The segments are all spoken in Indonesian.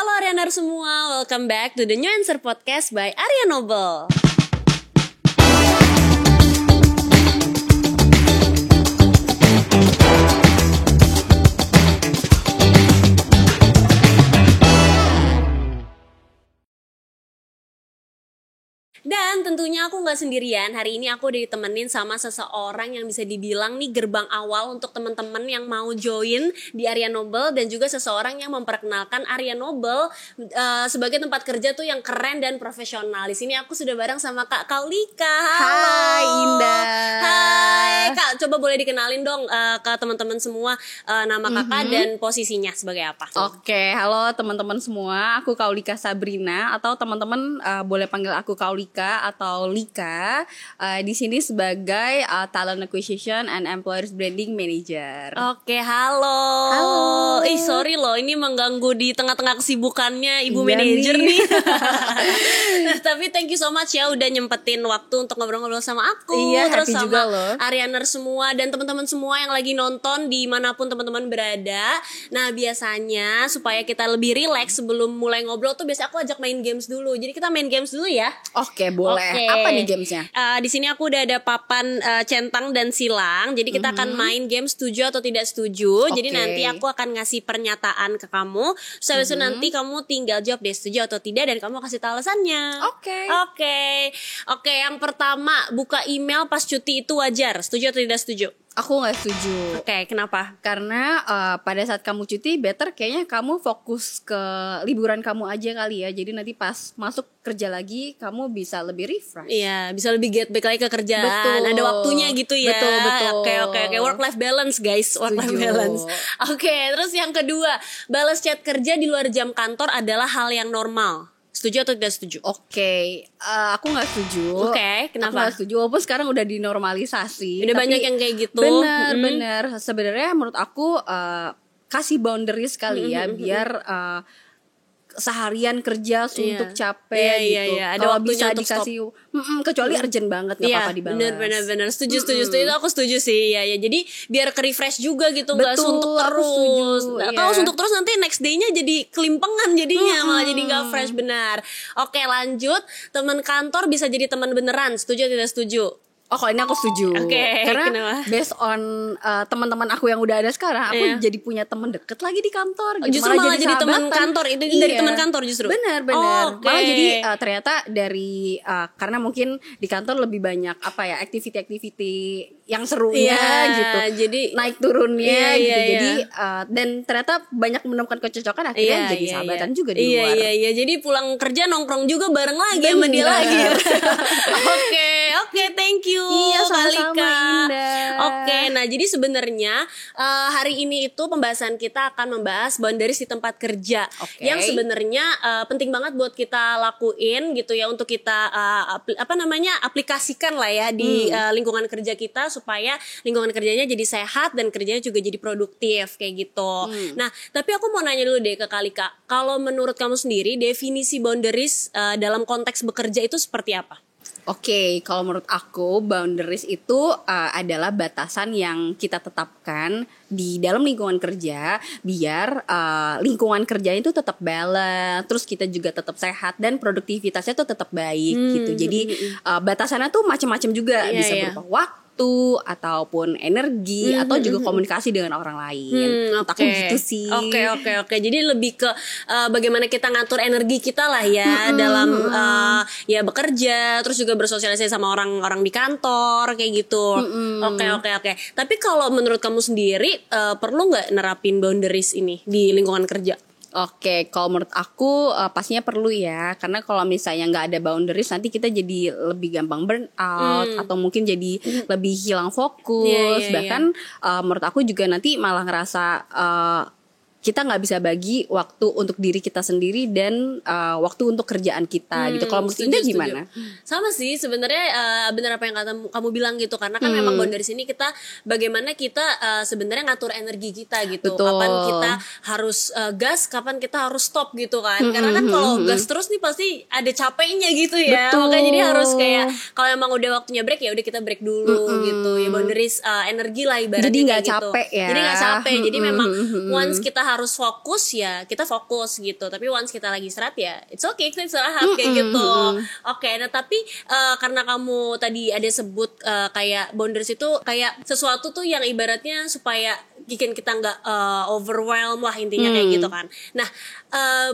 Halo Arianer semua, welcome back to the New Answer Podcast by Arya Noble. Dan tentunya aku gak sendirian. Hari ini aku udah ditemenin sama seseorang yang bisa dibilang nih gerbang awal untuk teman-teman yang mau join di Arya Noble, dan juga seseorang yang memperkenalkan Arya Noble sebagai tempat kerja tuh yang keren dan profesional. Di sini aku sudah bareng sama Kak Kaulika. Halo. Hai Indah. Hai Kak, coba boleh dikenalin dong ke teman-teman semua nama Kakak dan posisinya sebagai apa? Oke, halo teman-teman semua. Aku Kaulika Sabrina, atau teman-teman boleh panggil aku Kaulika atau Lika. Di sini sebagai Talent Acquisition and Employers Branding Manager. Oke, halo. Sorry loh, ini mengganggu di tengah-tengah kesibukannya Ibu Manajer nih. Nah, tapi thank you so much ya udah nyempetin waktu untuk ngobrol-ngobrol sama aku. Iya, terus happy sama juga loh. Arianer semua dan teman-teman semua yang lagi nonton dimanapun teman-teman berada. Nah, biasanya supaya kita lebih relax sebelum mulai ngobrol tuh biasanya aku ajak main games dulu. Jadi kita main games dulu ya. Oke, boleh. Oke. Apa nih gamesnya? Di sini aku udah ada papan centang dan silang. Jadi kita akan main game setuju atau tidak setuju. Jadi nanti aku akan ngasih pernyataan ke kamu. Terus itu nanti kamu tinggal jawab deh setuju atau tidak, dan kamu kasih tahu alasannya. Oke. Yang pertama, buka email pas cuti itu wajar. Setuju atau tidak setuju? Aku gak setuju. Oke, kenapa? Karena pada saat kamu cuti, better kayaknya kamu fokus ke liburan kamu aja kali ya. Jadi nanti pas masuk kerja lagi, kamu bisa lebih refresh. Iya, bisa lebih get back lagi ke kerjaan. Betul. Ada waktunya gitu ya. Betul. Oke. Work life balance guys, work life balance. Oke, terus yang kedua, balas chat kerja di luar jam kantor adalah hal yang normal. Setuju atau tidak setuju? Oke, aku nggak setuju. Oke, kenapa? Aku nggak setuju. Walaupun sekarang udah dinormalisasi. Udah banyak yang kayak gitu. Bener. Sebenarnya menurut aku kasih boundaries kali ya, biar seharian kerja suntuk capek gitu. Ada kalau waktunya bisa untuk dikasih kecuali urgent banget nggak apa-apa dibalas. Bener. Setuju. Itu aku setuju sih. Ya. Jadi biar ke refresh juga gitu, nggak suntuk terus. Kalau suntuk terus nanti next day-nya jadi kelimpengan jadinya, malah jadi nggak fresh. Benar. Oke, lanjut. Teman kantor bisa jadi teman beneran. Setuju atau tidak setuju? Oh, kalau ini aku setuju. Karena kenapa? based on teman-teman aku yang udah ada sekarang, aku jadi punya teman deket lagi di kantor. Justru malah jadi teman kantor itu dari teman kantor justru. Benar. Malah jadi ternyata dari karena mungkin di kantor lebih banyak activity yang serunya gitu. Jadi naik turunnya gitu. Jadi dan ternyata banyak menemukan kecocokan, akhirnya jadi sahabatan juga di luar. Iya. Jadi pulang kerja nongkrong juga bareng lagi sama dia lagi. Oke, thank you. Iya, sama-sama Indah. Oke, nah jadi sebenarnya hari ini itu pembahasan kita akan membahas boundaries di tempat kerja, yang sebenarnya penting banget buat kita lakuin gitu ya, untuk kita aplikasikan lah ya di lingkungan kerja kita, supaya lingkungan kerjanya jadi sehat dan kerjanya juga jadi produktif kayak gitu. Nah, tapi aku mau nanya dulu deh ke Kalika, kalau menurut kamu sendiri definisi boundaries dalam konteks bekerja itu seperti apa? Oke, kalau menurut aku boundaries itu adalah batasan yang kita tetapkan di dalam lingkungan kerja biar lingkungan kerja itu tetap balance, terus kita juga tetap sehat dan produktivitasnya tuh tetap baik gitu. Jadi batasannya tuh macam-macam juga, bisa berupa waktu ataupun energi atau juga komunikasi dengan orang lain. Aku gitu sih. Oke. Jadi lebih ke bagaimana kita ngatur energi kita lah ya dalam bekerja, terus juga bersosialisasi sama orang-orang di kantor kayak gitu. Oke. Tapi kalau menurut kamu sendiri perlu nggak nerapin boundaries ini di lingkungan kerja? Oke, kalau menurut aku pastinya perlu ya, karena kalau misalnya nggak ada boundaries nanti kita jadi lebih gampang burn out atau mungkin jadi lebih hilang fokus. Bahkan menurut aku juga nanti malah ngerasa kita nggak bisa bagi waktu untuk diri kita sendiri dan waktu untuk kerjaan kita gitu. Kalau menurut Indah gimana? Sama sih sebenarnya, benar apa yang kamu bilang gitu, karena kan memang dari sini kita bagaimana kita sebenarnya ngatur energi kita gitu. Betul. Kapan kita harus gas, kapan kita harus stop gitu kan. Karena kan kalau gas terus nih pasti ada capeknya gitu ya. Betul. Makanya jadi harus kayak kalau emang udah waktunya break ya udah kita break dulu gitu. Ya boundaries energi lah ibaratnya. Jadi nggak gitu. capek ya. Jadi nggak capek. Jadi memang once kita harus fokus ya kita fokus gitu, tapi once kita lagi istirahat ya it's okay kita istirahat kayak gitu. Oke, nah tapi karena kamu tadi ada sebut kayak boundaries itu kayak sesuatu tuh yang ibaratnya supaya bikin kita nggak overwhelm lah intinya kayak gitu kan. Nah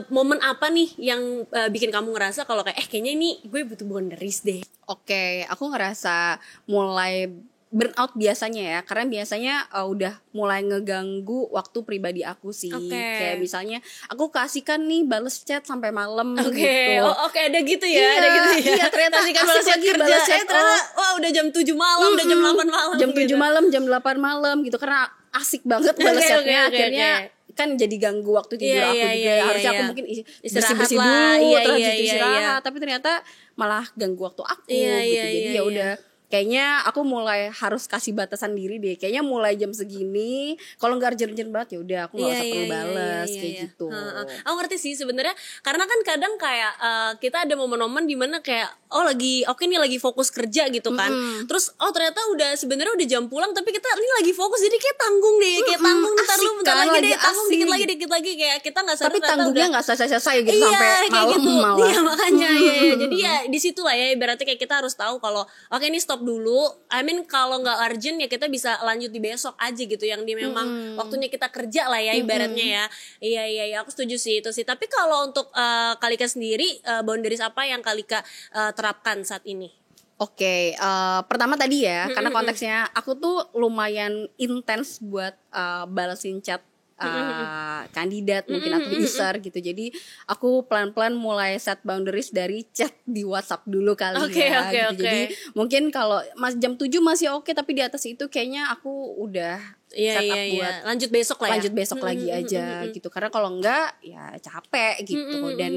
momen apa nih yang bikin kamu ngerasa kalau kayak kayaknya ini gue butuh boundaries deh? Oke, aku ngerasa mulai burnout biasanya ya, karena biasanya udah mulai ngeganggu waktu pribadi aku sih. Kayak misalnya aku kasihkan nih bales chat sampai malam gitu. Ada gitu ya, ada gitu ya. Iya, ternyata kasihkan bales chat kerja. Ternyata wah udah jam 7 malam, udah jam 8 malam. Jam 7 malam, jam 8 malam gitu, karena asik banget bales chatnya. Akhirnya kan jadi ganggu waktu tidur aku juga. Harusnya aku mungkin bersih-bersih dulu, terus istirahat, tapi ternyata malah ganggu waktu aku gitu. Jadi ya udah, kayaknya aku mulai harus kasih batasan diri deh. Kayaknya mulai jam segini, kalau nggak urgent banget ya udah aku nggak usah perlu balas kayak gitu. Aku ngerti sih sebenarnya, karena kan kadang kayak kita ada momen-momen dimana kayak oke nih lagi fokus kerja gitu kan. Terus ternyata sebenarnya udah jam pulang, tapi kita ini lagi fokus jadi kayak tanggung deh, kayak tanggung ntar lu bentar lagi deh, tanggung dikit lagi kayak kita nggak sadar. Tapi tanggungnya nggak selesai gitu sampai malam gitu. malah. Iya makanya jadi ya di situ lah ya ibaratnya kayak kita harus tahu kalau oke ini stop dulu. I mean kalau nggak urgent ya kita bisa lanjut di besok aja gitu, yang di memang waktunya kita kerja lah ya ibaratnya ya. Iya aku setuju sih itu sih. Tapi kalau untuk Kalika sendiri boundaries apa yang Kalika terapkan saat ini? Oke, pertama tadi ya, karena konteksnya aku tuh lumayan intens buat balesin chat kandidat mungkin atau user gitu. Jadi aku pelan-pelan mulai set boundaries dari chat di WhatsApp dulu kali gitu. Jadi mungkin kalau jam 7 masih oke, tapi di atas itu kayaknya aku udah set up buat lanjut besok lah ya. Lanjut besok lagi aja gitu. Karena kalau enggak ya capek gitu dan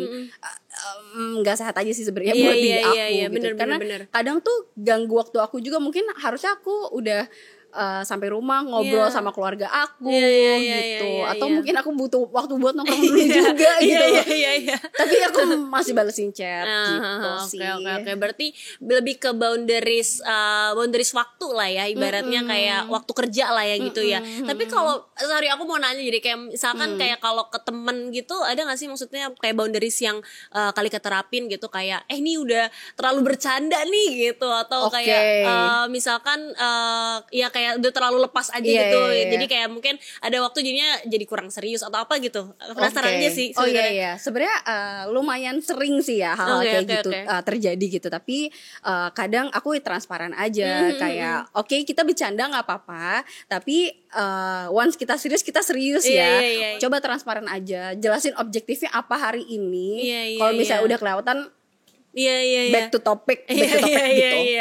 enggak sehat aja sih sebenarnya buat diri aku gitu. Karena kadang tuh ganggu waktu aku juga, mungkin harusnya aku udah sampai rumah ngobrol sama keluarga aku gitu, atau mungkin aku butuh waktu buat nongkrong dulu juga gitu. Tapi aku masih balesin chat gitu sih. Oke. Berarti lebih ke boundaries waktu lah ya ibaratnya, kayak waktu kerja lah ya gitu ya. Tapi kalau sorry aku mau nanya, jadi kayak misalkan kayak kalau ke temen gitu ada nggak sih maksudnya kayak boundaries yang kali keterapin gitu, kayak ini udah terlalu bercanda nih gitu, atau kayak misalkan ya kayak udah terlalu lepas aja gitu. Jadi kayak mungkin ada waktu jadinya jadi kurang serius atau apa gitu. Penasaran aja sih sebenarnya. Sebenarnya lumayan sering sih ya hal-hal kayak gitu terjadi gitu. Tapi kadang aku transparan aja, kayak kita bercanda nggak apa-apa, tapi once kita serius ya. Coba transparan aja, jelasin objektifnya apa hari ini. Kalau misalnya udah kelewatan, back to topic gitu.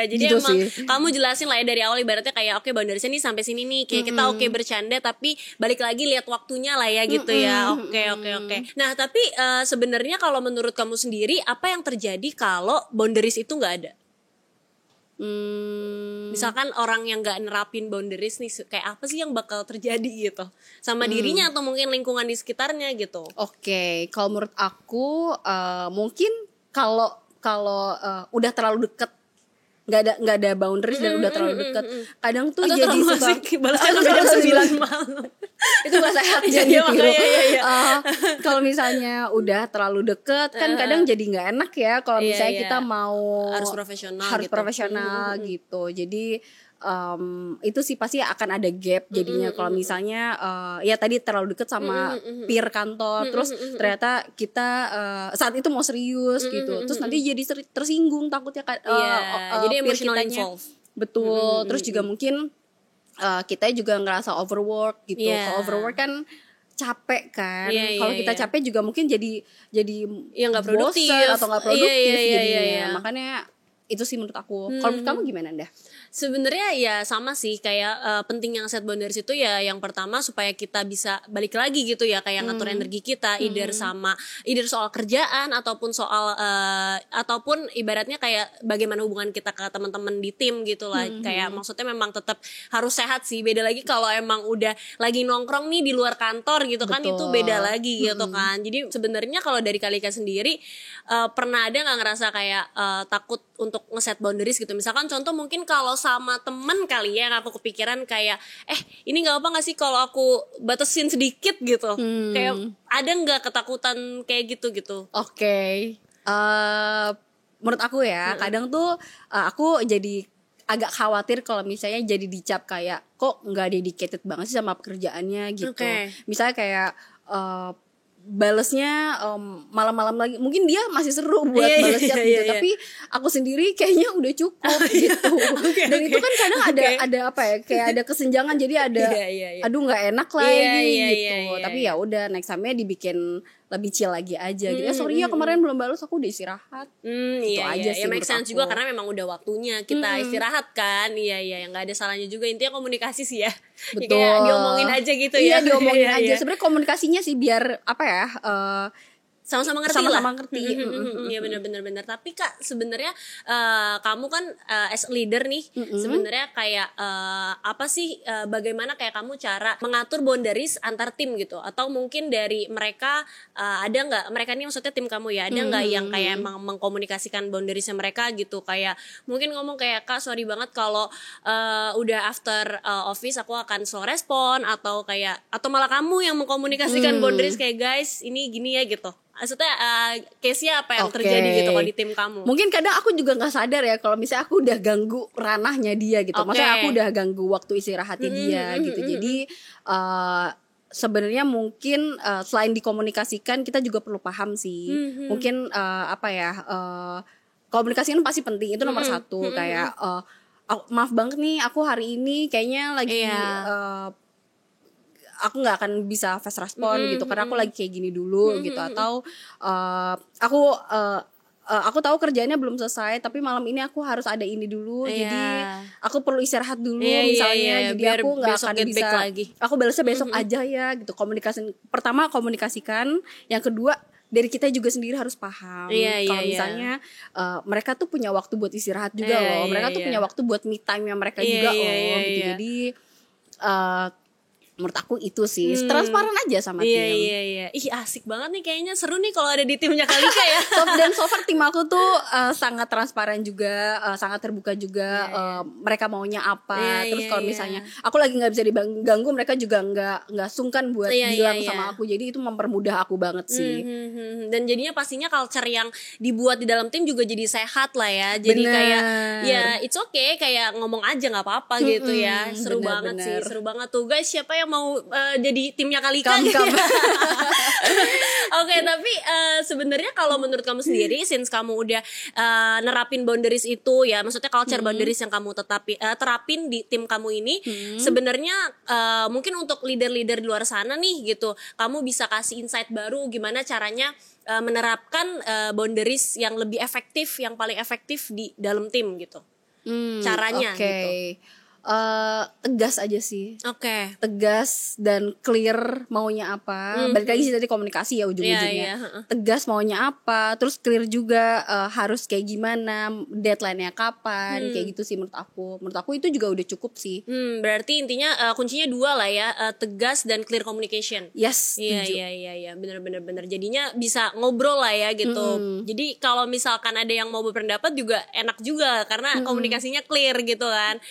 Jadi gitu emang sih. kamu jelasin lah ya dari awal ibaratnya kayak boundariesnya nih sampai sini nih, kayak kita bercanda tapi balik lagi lihat waktunya lah ya gitu ya. Oke. Nah tapi sebenarnya kalau menurut kamu sendiri apa yang terjadi kalau boundaries itu nggak ada? Misalkan orang yang nggak nerapin boundaries nih, kayak apa sih yang bakal terjadi gitu sama dirinya atau mungkin lingkungan di sekitarnya gitu? Oke, kalau menurut aku mungkin kalau udah terlalu deket, nggak ada boundaries dan udah terlalu deket, kadang tuh jadi suka balasnya jam 9 malam. Itu gak sehat jadi kalau misalnya udah terlalu deket kan kadang jadi nggak enak ya kalau misalnya kita mau harus profesional gitu. Jadi itu sih pasti akan ada gap jadinya kalau misalnya ya tadi terlalu deket sama peer kantor, terus ternyata kita saat itu mau serius gitu, terus nanti jadi tersinggung takutnya jadi emotional involved. Betul. Terus juga mungkin kita juga ngerasa overwork gitu. Kalau overwork kan capek kan. Kalau kita capek juga mungkin jadi nggak produktif atau nggak produktif jadinya. Makanya itu sih menurut aku. Kalau menurut kamu gimana Nda? Sebenarnya ya sama sih kayak penting yang set boundaries itu ya yang pertama supaya kita bisa balik lagi gitu ya, kayak ngatur energi kita either soal kerjaan ataupun soal ataupun ibaratnya kayak bagaimana hubungan kita ke teman-teman di tim gitu lah. Kayak maksudnya memang tetap harus sehat sih. Beda lagi kalau emang udah lagi nongkrong nih di luar kantor gitu. Betul. Kan itu beda lagi gitu kan. Jadi sebenarnya kalau dari Kalika sendiri pernah ada nggak ngerasa kayak takut untuk ngeset boundaries gitu. Misalkan contoh mungkin kalau sama temen kali ya, yang aku kepikiran kayak ini nggak apa nggak sih kalau aku batasin sedikit gitu. Kayak ada nggak ketakutan kayak gitu? Oke. Menurut aku ya, kadang tuh aku jadi agak khawatir kalau misalnya jadi dicap kayak kok nggak dedicated banget sih sama pekerjaannya gitu. Misalnya kayak balesnya malam-malam lagi, mungkin dia masih seru buat balas chat gitu, tapi aku sendiri kayaknya udah cukup gitu. Dan itu kan kadang ada apa ya, kayak ada kesenjangan, jadi ada aduh nggak enak lagi gitu. Tapi ya udah, next time-nya dibikin lebih chill lagi aja gitu. Sorry ya kemarin belum balas, aku udah istirahat. Gitu aja sih. Ya make sense juga karena memang udah waktunya kita istirahat kan. Iya, yang nggak ada salahnya juga, intinya komunikasi sih ya. Betul. Ya, kayak diomongin aja gitu ya. Iya, diomongin aja. Sebenarnya komunikasinya sih biar apa ya? Sama-sama ngerti sama-sama lah. ngerti. Iya benar. Tapi Kak sebenarnya kamu kan as leader nih, sebenarnya kayak apa sih bagaimana kayak kamu cara mengatur boundaries antar tim gitu, atau mungkin dari mereka ada nggak, mereka ini maksudnya tim kamu ya, ada nggak yang kayak emang mengkomunikasikan boundariesnya mereka gitu, kayak mungkin ngomong kayak Kak sorry banget kalau udah after office aku akan slow respon, atau malah kamu yang mengkomunikasikan boundaries kayak guys ini gini ya gitu. Maksudnya case-nya apa yang terjadi gitu kalau di tim kamu? Mungkin kadang aku juga nggak sadar ya kalau misalnya aku udah ganggu ranahnya dia gitu. Maksudnya aku udah ganggu waktu istirahatnya dia gitu. Jadi sebenarnya mungkin selain dikomunikasikan, kita juga perlu paham sih. Mungkin apa ya, komunikasi kan pasti penting, itu nomor satu. Kayak maaf banget nih, aku hari ini kayaknya lagi aku nggak akan bisa fast respon gitu karena aku lagi kayak gini dulu gitu, atau aku tahu kerjanya belum selesai tapi malam ini aku harus ada ini dulu, jadi aku perlu istirahat dulu misalnya, jadi biar aku nggak akan bisa lagi. Aku balasnya besok aja ya gitu. Pertama komunikasikan, yang kedua dari kita juga sendiri harus paham kalau misalnya mereka tuh punya waktu buat istirahat juga loh, mereka tuh punya waktu buat me time-nya mereka juga loh gitu. Jadi menurut aku itu sih transparan aja sama tim. Iya. Ih asik banget nih, kayaknya seru nih kalau ada di timnya Kalika ya. Dan so far tim aku tuh sangat transparan juga, sangat terbuka juga. Mereka maunya apa. Terus kalau misalnya aku lagi nggak bisa diganggu, mereka juga nggak sungkan buat bilang sama aku. Jadi itu mempermudah aku banget sih. Dan jadinya pastinya culture yang dibuat di dalam tim juga jadi sehat lah ya. Jadi kayak ya it's okay, kayak ngomong aja nggak apa-apa gitu ya. Seru banget sih, seru banget tuh guys. Siapa yang mau jadi timnya Kalika gitu ya? Oke, tapi sebenarnya kalau menurut kamu sendiri, since kamu udah nerapin boundaries itu ya, maksudnya culture boundaries yang kamu terapin di tim kamu ini, sebenarnya mungkin untuk leader-leader di luar sana nih gitu, kamu bisa kasih insight baru gimana caranya menerapkan boundaries yang lebih efektif, yang paling efektif di dalam tim gitu. Caranya gitu. Tegas aja sih. Tegas dan clear maunya apa. Balik lagi sih tadi komunikasi ya ujung-ujungnya. Tegas maunya apa, terus clear juga harus kayak gimana, deadline-nya kapan, kayak gitu sih menurut aku. Menurut aku itu juga udah cukup sih. Berarti intinya kuncinya dua lah ya, tegas dan clear communication. Yes. Iya, benar. Jadinya bisa ngobrol lah ya gitu. Jadi kalau misalkan ada yang mau berpendapat juga enak juga karena komunikasinya clear gitu kan.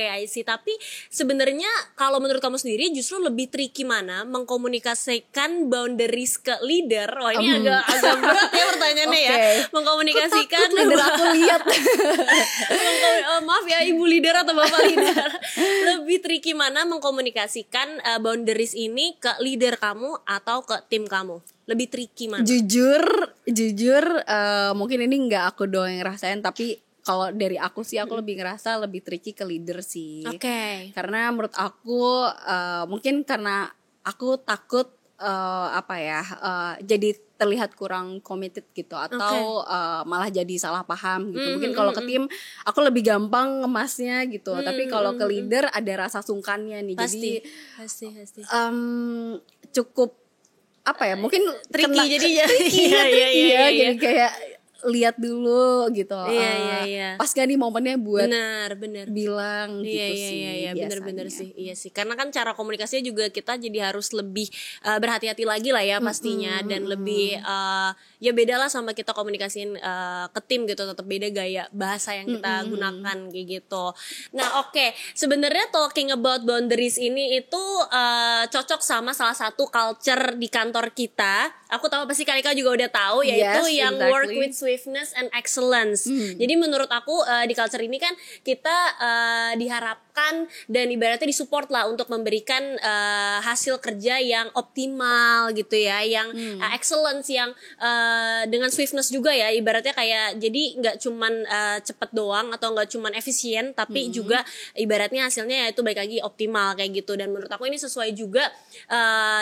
I see. Tapi sebenarnya kalau menurut kamu sendiri justru lebih tricky mana mengkomunikasikan boundaries ke leader? Wah ini agak berat ya pertanyaannya ya. Mengkomunikasikan leader aku lihat. Maaf ya ibu leader atau bapak leader. Lebih tricky mana mengkomunikasikan boundaries ini ke leader kamu atau ke tim kamu? Lebih tricky mana? Jujur mungkin ini nggak aku doang yang ngerasain, tapi kalau dari aku sih, aku lebih ngerasa lebih tricky ke leader sih. Karena menurut aku mungkin karena aku takut jadi terlihat kurang committed gitu, atau malah jadi salah paham gitu. Mungkin kalau ke tim aku lebih gampang ngemasnya gitu, tapi kalau ke leader ada rasa sungkannya nih. Pasti. Cukup apa ya? Mungkin tricky jadinya. Iya. Jadi kayak lihat dulu gitu. Iya. Pas gak nih momennya buat bener bilang gitu sih. Iya bener sih. Iya sih. Karena kan cara komunikasinya juga kita jadi harus lebih berhati-hati lagi lah ya pastinya, dan lebih ya beda lah sama kita komunikasiin ke tim gitu, tetap beda gaya bahasa yang kita gunakan kayak gitu. Nah, oke. Sebenarnya talking about boundaries ini itu cocok sama salah satu culture di kantor kita. Aku tahu pasti Kalika juga udah tahu, yaitu yang work with swiftness and excellence. Jadi menurut aku di culture ini kan kita diharapkan dan ibaratnya disupport lah untuk memberikan hasil kerja yang optimal gitu ya, yang excellence, yang dengan swiftness juga ya, ibaratnya kayak jadi nggak cuman cepet doang atau nggak cuman efisien, tapi juga ibaratnya hasilnya ya itu baik lagi optimal kayak gitu. Dan menurut aku ini sesuai juga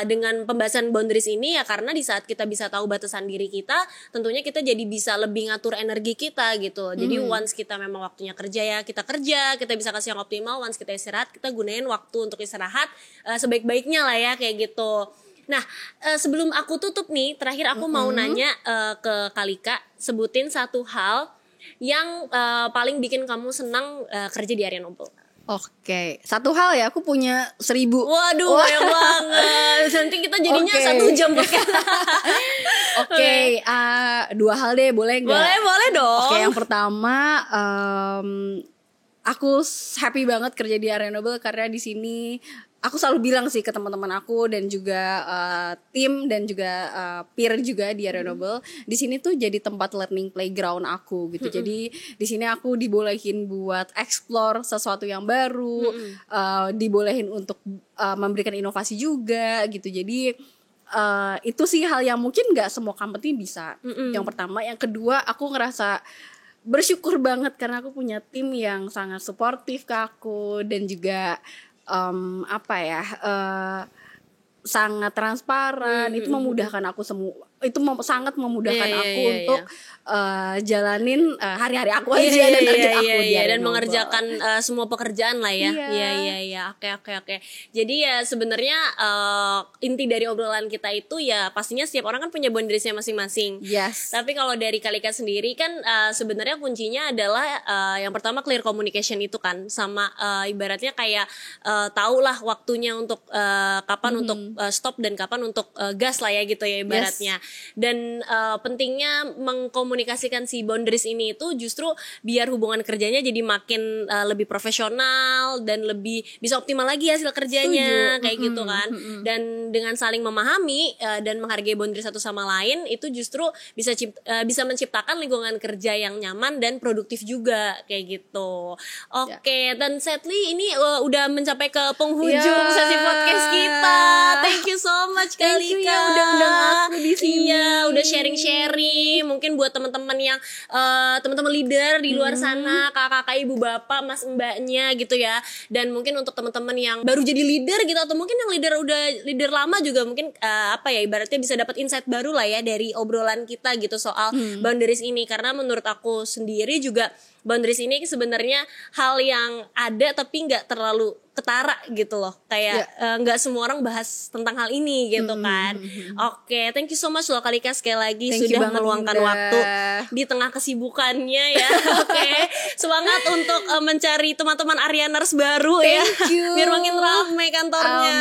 dengan pembahasan boundaries ini ya, karena di saat kita bisa tahu batasan diri kita, tentunya kita jadi bisa lebih ngatur energi kita gitu. Jadi once kita memang waktunya kerja ya kita kerja, kita bisa kasih yang optimal. Once kita istirahat, kita gunain waktu untuk istirahat sebaik-baiknya lah ya kayak gitu. Nah, sebelum aku tutup nih, terakhir aku mau nanya ke Kalika, sebutin satu hal yang paling bikin kamu senang kerja di Arya Noble. Oke, satu hal ya, aku punya 1000. Waduh, banyak banget. Nanti kita jadinya 1 jam podcast. Oke, 2 hal deh, boleh nggak? Boleh dong. Oke, yang pertama, aku happy banget kerja di Arya Noble karena di sini aku selalu bilang sih ke teman-teman aku dan juga tim dan juga peer juga di Arya Noble, di sini tuh jadi tempat learning playground aku gitu. Jadi di sini aku dibolehin buat explore sesuatu yang baru, dibolehin untuk memberikan inovasi juga gitu. Jadi itu sih hal yang mungkin nggak semua company bisa. Yang pertama, yang kedua, aku ngerasa bersyukur banget karena aku punya tim yang sangat suportif ke aku dan juga sangat transparan. Itu memudahkan aku sangat memudahkan aku untuk jalanin hari-hari aku aja dan target aku dan mengerjakan semua pekerjaan lah ya. Iya. Oke. Jadi ya sebenarnya inti dari obrolan kita itu ya pastinya setiap orang kan punya boundariesnya masing-masing. Yes. Tapi kalau dari Kalika sendiri kan sebenarnya kuncinya adalah yang pertama clear communication itu kan, sama ibaratnya kayak tahulah waktunya untuk kapan untuk stop dan kapan untuk gas lah ya gitu ya ibaratnya. Dan pentingnya mengkomunikasikan si boundaries ini itu justru biar hubungan kerjanya jadi makin lebih profesional dan lebih bisa optimal lagi hasil kerjanya. Kayak gitu kan. Dan dengan saling memahami dan menghargai boundaries satu sama lain, itu justru bisa menciptakan lingkungan kerja yang nyaman dan produktif juga kayak gitu. Oke, dan sadly ini udah mencapai ke penghujung sesi podcast kita. Thank you so much Kalika udah undang aku di sini. Iya, udah sharing-sharing. Mungkin buat teman-teman yang teman-teman leader di luar sana, kakak-kakak, ibu bapak, mas mbaknya gitu ya. Dan mungkin untuk teman-teman yang baru jadi leader gitu, atau mungkin yang leader lama juga mungkin ibaratnya bisa dapat insight baru lah ya dari obrolan kita gitu soal boundaries ini. Karena menurut aku sendiri juga boundaries ini sebenarnya hal yang ada tapi nggak terlalu ketara gitu loh, kayak nggak semua orang bahas tentang hal ini gitu kan. Oke, thank you so much loh Kalika sekali lagi sudah meluangkan waktu di tengah kesibukannya ya. Oke, semangat untuk mencari teman-teman Aryaners baru ya, biar makin ramai kantornya.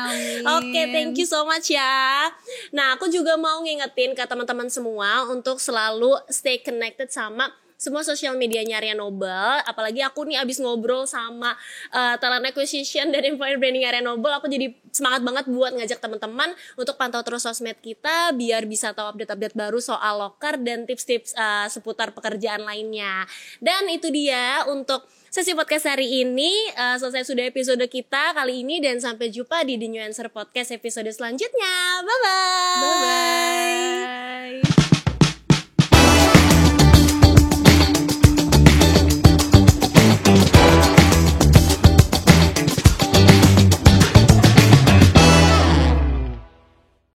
Amin. Oke, thank you so much ya. Nah, aku juga mau ngingetin ke teman-teman semua untuk selalu stay connected sama semua sosial medianya Arya Noble. Apalagi aku nih abis ngobrol sama talent acquisition dan employer branding Arya Noble, aku jadi semangat banget buat ngajak teman-teman untuk pantau terus sosmed kita biar bisa tahu update-update baru soal loker dan tips-tips seputar pekerjaan lainnya. Dan itu dia untuk sesi podcast hari ini. Selesai sudah episode kita kali ini, dan sampai jumpa di The New Answer Podcast episode selanjutnya. Bye-bye. Bye-bye.